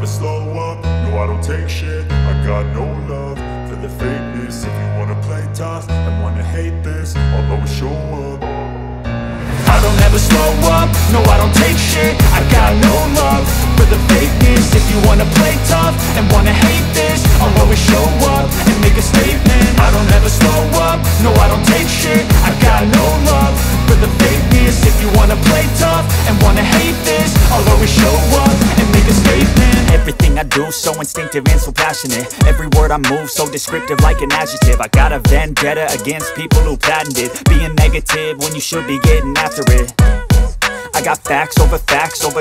never slow up, no I don't take shit. I got no love for the fakeness. If you wanna play tough and wanna hate this, I'll always show up. I don't ever slow up, no I don't take shit. I got no love for the fakeness. If you wanna play tough and wanna hate this, I'll always show up and make a statement. I don't ever slow up, no I don't take shit. I got no love for the fakeness. If you wanna play tough and wanna hate this, I'll always show up and make a statement. Everything I do so instinctive and so passionate. Every word I move so descriptive like an adjective. I got a vendetta against people who patented being negative when you should be getting after it. I got facts over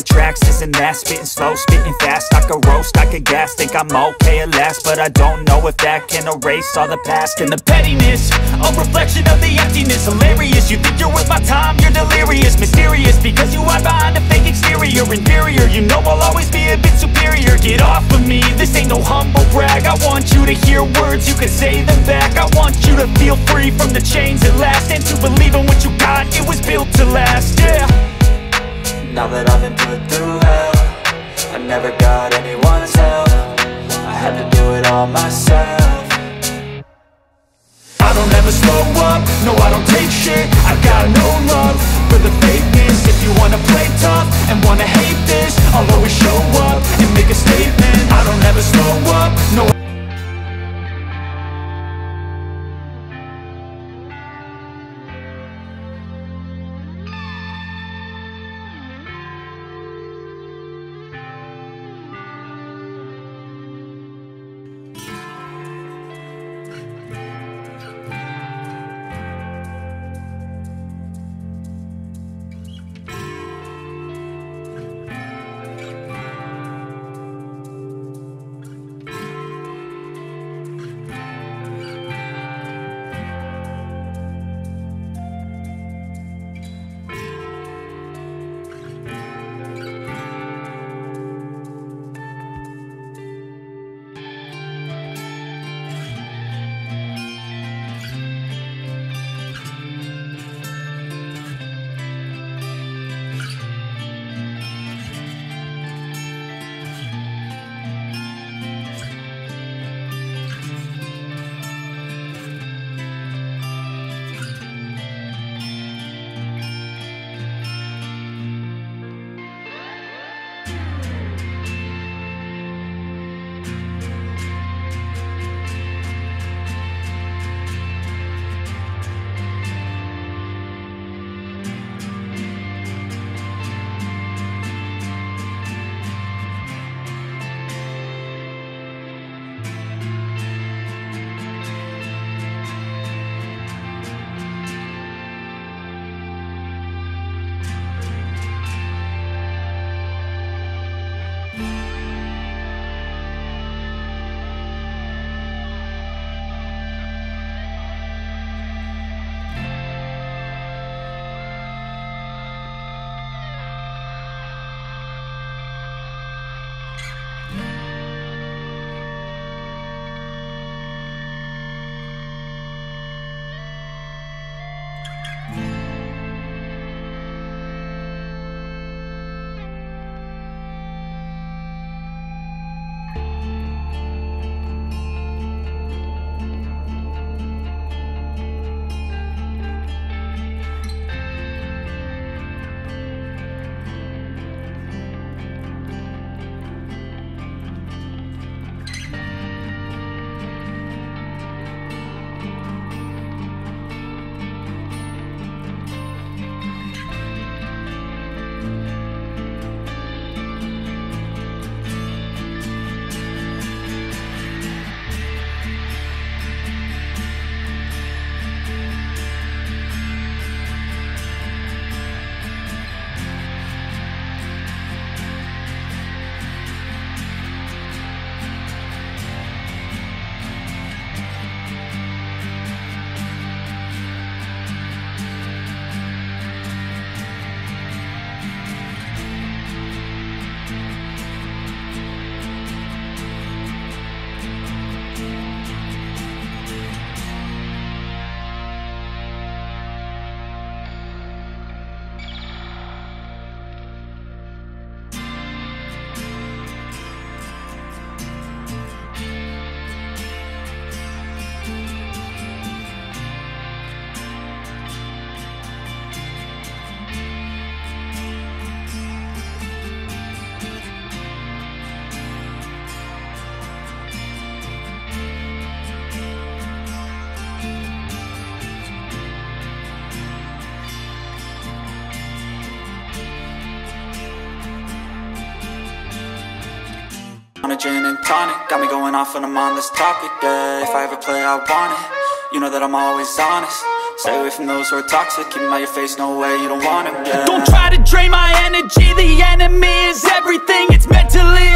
tracks, this and that. Spitting slow, spitting fast. I could roast, I could gas. Think I'm okay at last, but I don't know if that can erase all the past. And the pettiness, a reflection of the emptiness. Hilarious, you think you're worth my time, you're delirious. Mysterious, because you hide behind a fake exterior. Inferior, you know I'll always be a bit superior. Get off of me, this ain't no humble brag. I want you to hear words, you can say them back. I want you to feel free from the chains at last, and to believe in what you got, it was built to last, yeah. Now that I've been put through hell, I never got anyone's help. I had to do it all myself. I don't ever slow up, no I don't take shit. I got no love for the fakeness. If you wanna play tough and wanna hate this, I'll always show up and make a statement. I don't ever slow up, no. On a gin and tonic, got me going off when I'm on this topic, yeah. If I ever play, I want it, you know that I'm always honest. Stay away from those who are toxic, keep them out your face, no way, you don't want them, yeah. Don't try to drain my energy, the enemy is everything. It's mentally,